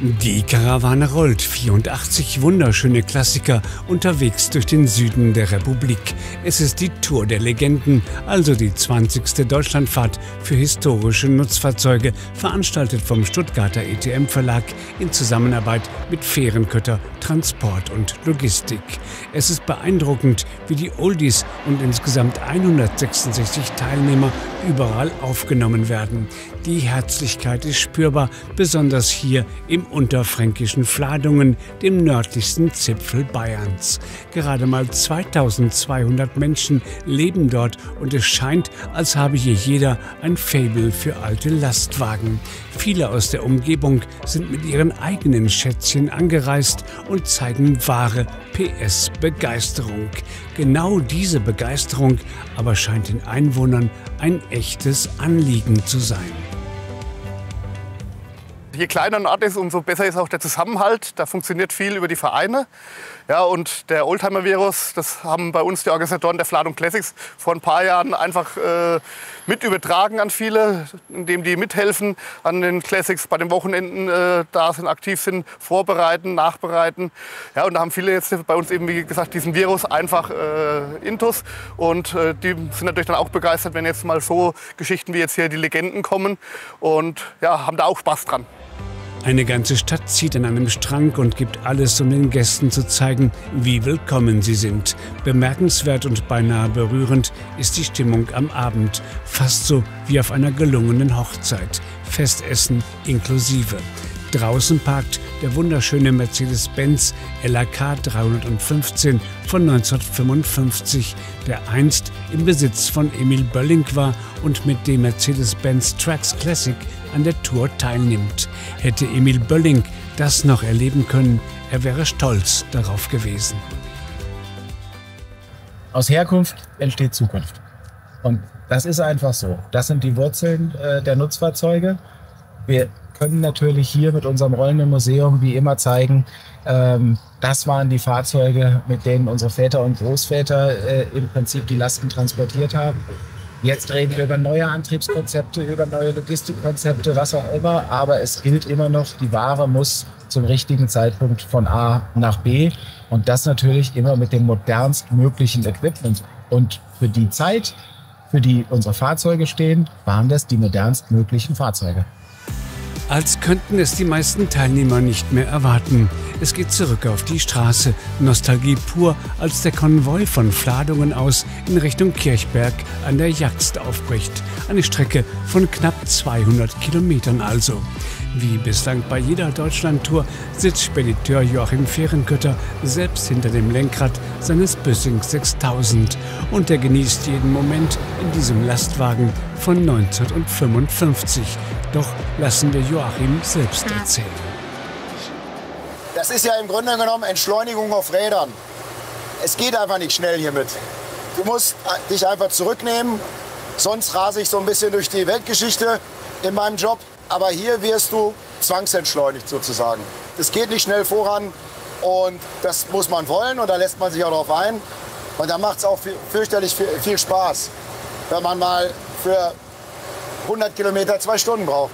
Die Karawane rollt, 84 wunderschöne Klassiker unterwegs durch den Süden der Republik. Es ist die Tour der Legenden, also die 20. Deutschlandfahrt für historische Nutzfahrzeuge, veranstaltet vom Stuttgarter ETM-Verlag in Zusammenarbeit mit Fährenkötter Transport und Logistik. Es ist beeindruckend, wie die Oldies und insgesamt 166 Teilnehmer überall aufgenommen werden. Die Herzlichkeit ist spürbar, besonders hier im unterfränkischen Fladungen, dem nördlichsten Zipfel Bayerns. Gerade mal 2200 Menschen leben dort und es scheint, als habe hier jeder ein Faible für alte Lastwagen. Viele aus der Umgebung sind mit ihren eigenen Schätzchen angereist und zeigen wahre PS-Begeisterung. Genau diese Begeisterung aber scheint den Einwohnern ein echtes Anliegen zu sein. Je kleiner ein Ort ist, umso besser ist auch der Zusammenhalt. Da funktioniert viel über die Vereine. Ja, und der Oldtimer-Virus, das haben bei uns die Organisatoren der Fladung Classics vor ein paar Jahren einfach mit übertragen an viele, indem die mithelfen an den Classics bei den Wochenenden da sind, aktiv sind, vorbereiten, nachbereiten. Ja, und da haben viele jetzt bei uns eben, wie gesagt, diesen Virus einfach intus. Und die sind natürlich dann auch begeistert, wenn jetzt mal so Geschichten wie jetzt hier die Legenden kommen und ja, haben da auch Spaß dran. Eine ganze Stadt zieht an einem Strang und gibt alles, um den Gästen zu zeigen, wie willkommen sie sind. Bemerkenswert und beinahe berührend ist die Stimmung am Abend. Fast so wie auf einer gelungenen Hochzeit. Festessen inklusive. Draußen parkt der wunderschöne Mercedes-Benz LAK 315 von 1955, der einst im Besitz von Emil Bölling war und mit dem Mercedes-Benz Trax Classic an der Tour teilnimmt. Hätte Emil Bölling das noch erleben können, er wäre stolz darauf gewesen. Aus Herkunft entsteht Zukunft. Und das ist einfach so. Das sind die Wurzeln der Nutzfahrzeuge. Wir können natürlich hier mit unserem rollenden Museum wie immer zeigen, das waren die Fahrzeuge, mit denen unsere Väter und Großväter im Prinzip die Lasten transportiert haben. Jetzt reden wir über neue Antriebskonzepte, über neue Logistikkonzepte, was auch immer. Aber es gilt immer noch, die Ware muss zum richtigen Zeitpunkt von A nach B. Und das natürlich immer mit dem modernstmöglichen Equipment. Und für die Zeit, für die unsere Fahrzeuge stehen, waren das die modernstmöglichen Fahrzeuge. Als könnten es die meisten Teilnehmer nicht mehr erwarten. Es geht zurück auf die Straße. Nostalgie pur, als der Konvoi von Fladungen aus in Richtung Kirchberg an der Jagst aufbricht. Eine Strecke von knapp 200 Kilometern also. Wie bislang bei jeder Deutschlandtour sitzt Spediteur Joachim Fährenkötter selbst hinter dem Lenkrad seines Büssing 6000 und er genießt jeden Moment in diesem Lastwagen von 1955. Doch lassen wir Joachim selbst erzählen. Das ist ja im Grunde genommen Entschleunigung auf Rädern. Es geht einfach nicht schnell hiermit. Du musst dich einfach zurücknehmen, sonst rase ich so ein bisschen durch die Weltgeschichte in meinem Job. Aber hier wirst du zwangsentschleunigt sozusagen. Es geht nicht schnell voran und das muss man wollen und da lässt man sich auch darauf ein. Und da macht es auch fürchterlich viel Spaß, wenn man mal für 100 Kilometer 2 Stunden braucht.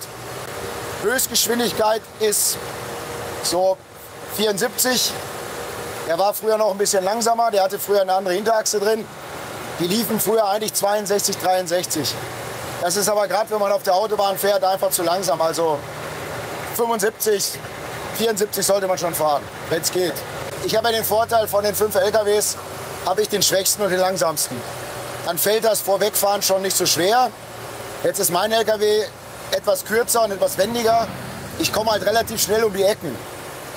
Höchstgeschwindigkeit ist so 74. Der war früher noch ein bisschen langsamer, der hatte früher eine andere Hinterachse drin. Die liefen früher eigentlich 62, 63. Das ist aber gerade, wenn man auf der Autobahn fährt, einfach zu langsam. Also 75, 74 sollte man schon fahren, wenn es geht. Ich habe ja den Vorteil, von den 5 LKWs habe ich den schwächsten und den langsamsten. Dann fällt das Vorwegfahren schon nicht so schwer. Jetzt ist mein LKW etwas kürzer und etwas wendiger. Ich komme halt relativ schnell um die Ecken.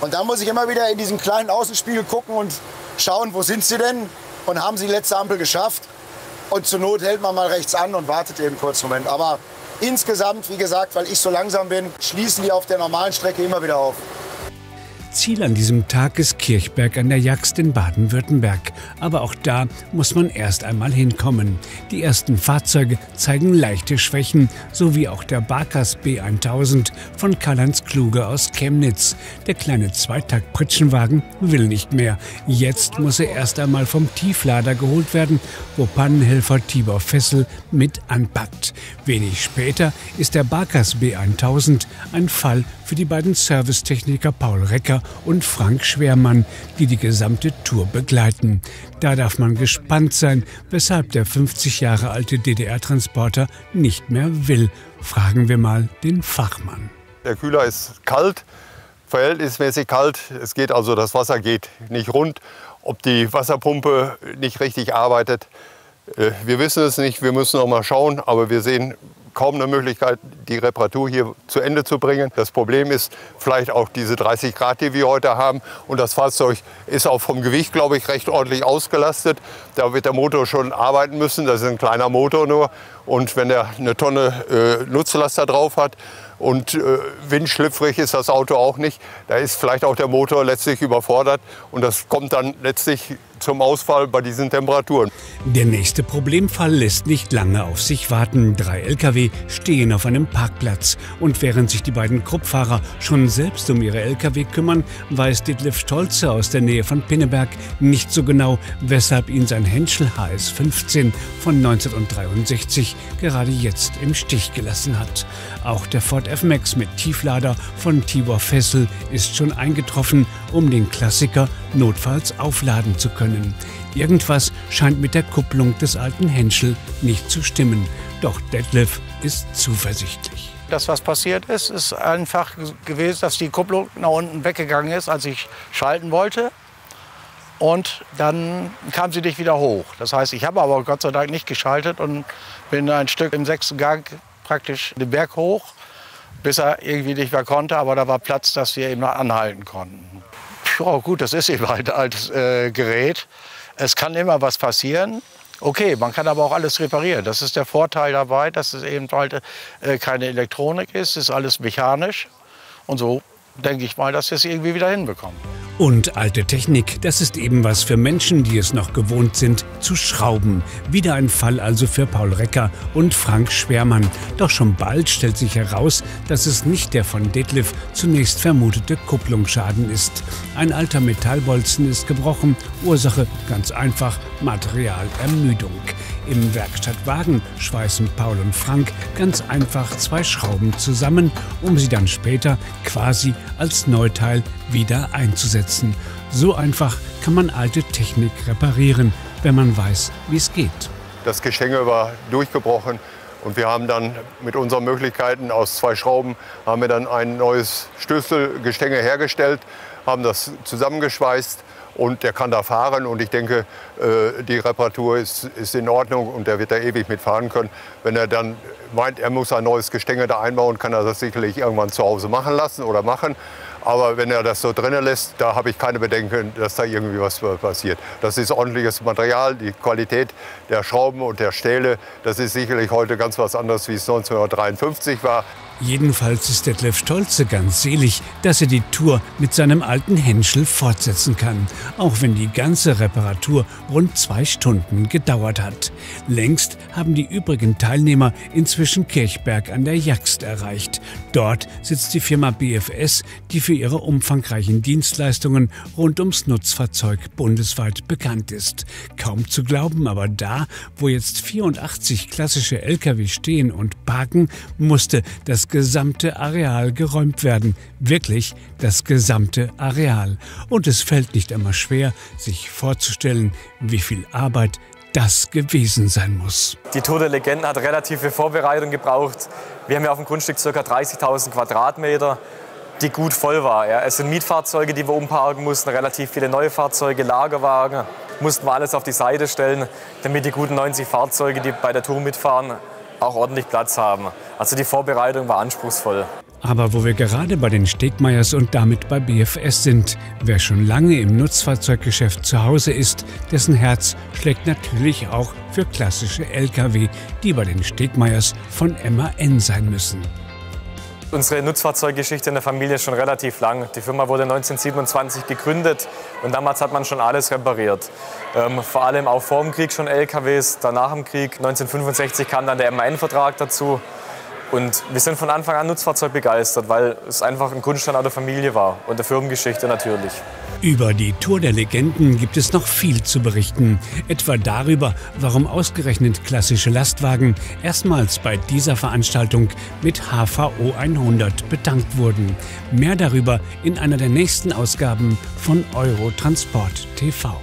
Und dann muss ich immer wieder in diesen kleinen Außenspiegel gucken und schauen, wo sind sie denn und haben sie die letzte Ampel geschafft. Und zur Not hält man mal rechts an und wartet eben kurz einen Moment. Aber insgesamt, wie gesagt, weil ich so langsam bin, schließen die auf der normalen Strecke immer wieder auf. Ziel an diesem Tag ist Kirchberg an der Jaxt in Baden-Württemberg. Aber auch da muss man erst einmal hinkommen. Die ersten Fahrzeuge zeigen leichte Schwächen, so wie auch der Barkas B1000 von Karl-Heinz Kluge aus Chemnitz. Der kleine Zweitakt-Pritschenwagen will nicht mehr. Jetzt muss er erst einmal vom Tieflader geholt werden, wo Pannenhelfer Tibor Fessel mit anpackt. Wenig später ist der Barkas B1000 ein Fall für die beiden Servicetechniker Paul Recker und Frank Schwermann, die die gesamte Tour begleiten. Da darf man gespannt sein, weshalb der 50 Jahre alte DDR-Transporter nicht mehr will. Fragen wir mal den Fachmann. Der Kühler ist kalt, verhältnismäßig kalt. Es geht also, das Wasser geht nicht rund. Ob die Wasserpumpe nicht richtig arbeitet, wir wissen es nicht. Wir müssen noch mal schauen, aber wir sehen kaum eine Möglichkeit, die Reparatur hier zu Ende zu bringen. Das Problem ist vielleicht auch diese 30 Grad, die wir heute haben. Und das Fahrzeug ist auch vom Gewicht, glaube ich, recht ordentlich ausgelastet. Da wird der Motor schon arbeiten müssen. Das ist ein kleiner Motor nur. Und wenn er eine Tonne Nutzlaster drauf hat und windschlüpfrig ist das Auto auch nicht, da ist vielleicht auch der Motor letztlich überfordert. Und das kommt dann letztlich zum Ausfall bei diesen Temperaturen. Der nächste Problemfall lässt nicht lange auf sich warten. 3 Lkw stehen auf einem Parkplatz. Und während sich die beiden Kruppfahrer schon selbst um ihre Lkw kümmern, weiß Detlef Stolze aus der Nähe von Pinneberg nicht so genau, weshalb ihn sein Henschel HS15 von 1963 gerade jetzt im Stich gelassen hat. Auch der Ford F-Max mit Tieflader von Tibor Fessel ist schon eingetroffen, um den Klassiker notfalls aufladen zu können. Irgendwas scheint mit der Kupplung des alten Henschel nicht zu stimmen. Doch Detlef ist zuversichtlich. Das, was passiert ist, ist einfach gewesen, dass die Kupplung nach unten weggegangen ist, als ich schalten wollte. Und dann kam sie nicht wieder hoch. Das heißt, ich habe aber Gott sei Dank nicht geschaltet und bin ein Stück im 6. Gang praktisch den Berg hoch, bis er irgendwie nicht mehr konnte. Aber da war Platz, dass wir eben anhalten konnten. Ja, gut, das ist eben ein altes Gerät. Es kann immer was passieren. Okay, man kann aber auch alles reparieren. Das ist der Vorteil dabei, dass es eben halt keine Elektronik ist. Es ist alles mechanisch. Und so denke ich mal, dass wir es irgendwie wieder hinbekommen. Und alte Technik, das ist eben was für Menschen, die es noch gewohnt sind, zu schrauben. Wieder ein Fall also für Paul Recker und Frank Schwermann. Doch schon bald stellt sich heraus, dass es nicht der von Detlef zunächst vermutete Kupplungsschaden ist. Ein alter Metallbolzen ist gebrochen, Ursache ganz einfach Materialermüdung. Im Werkstattwagen schweißen Paul und Frank ganz einfach 2 Schrauben zusammen, um sie dann später quasi als Neuteil wieder einzusetzen. So einfach kann man alte Technik reparieren, wenn man weiß, wie es geht. Das Gestänge war durchgebrochen und wir haben dann mit unseren Möglichkeiten aus 2 Schrauben haben wir dann ein neues Stößelgestänge hergestellt, haben das zusammengeschweißt. Und der kann da fahren und ich denke, die Reparatur ist in Ordnung und der wird da ewig mitfahren können. Wenn er dann meint, er muss ein neues Gestänge da einbauen, kann er das sicherlich irgendwann zu Hause machen lassen oder machen. Aber wenn er das so drinnen lässt, da habe ich keine Bedenken, dass da irgendwie was passiert. Das ist ordentliches Material, die Qualität der Schrauben und der Stähle, das ist sicherlich heute ganz was anderes, wie es 1953 war. Jedenfalls ist Detlef Stolze ganz selig, dass er die Tour mit seinem alten Henschel fortsetzen kann, auch wenn die ganze Reparatur rund 2 Stunden gedauert hat. Längst haben die übrigen Teilnehmer inzwischen Kirchberg an der Jaxt erreicht. Dort sitzt die Firma BFS, die für ihre umfangreichen Dienstleistungen rund ums Nutzfahrzeug bundesweit bekannt ist. Kaum zu glauben, aber da, wo jetzt 84 klassische Lkw stehen und parken, musste das gesamte Areal geräumt werden. Wirklich das gesamte Areal. Und es fällt nicht einmal schwer, sich vorzustellen, wie viel Arbeit das gewesen sein muss. Die Tour der Legenden hat relativ viel Vorbereitung gebraucht. Wir haben ja auf dem Grundstück ca. 30.000 Quadratmeter, die gut voll war. Ja. Es sind Mietfahrzeuge, die wir umparken mussten, relativ viele neue Fahrzeuge, Lagerwagen. Mussten wir alles auf die Seite stellen, damit die guten 90 Fahrzeuge, die bei der Tour mitfahren, auch ordentlich Platz haben. Also die Vorbereitung war anspruchsvoll. Aber wo wir gerade bei den Stegmeyers und damit bei BFS sind, wer schon lange im Nutzfahrzeuggeschäft zu Hause ist, dessen Herz schlägt natürlich auch für klassische Lkw, die bei den Stegmeyers von MAN sein müssen. Unsere Nutzfahrzeuggeschichte in der Familie ist schon relativ lang. Die Firma wurde 1927 gegründet und damals hat man schon alles repariert. Vor allem auch vor dem Krieg schon LKWs, danach im Krieg. 1965 kam dann der MAN-Vertrag dazu. Und wir sind von Anfang an Nutzfahrzeug begeistert, weil es einfach ein Kunststand der Familie war und der Firmengeschichte natürlich. Über die Tour der Legenden gibt es noch viel zu berichten. Etwa darüber, warum ausgerechnet klassische Lastwagen erstmals bei dieser Veranstaltung mit HVO 100 bedankt wurden. Mehr darüber in einer der nächsten Ausgaben von Eurotransport TV.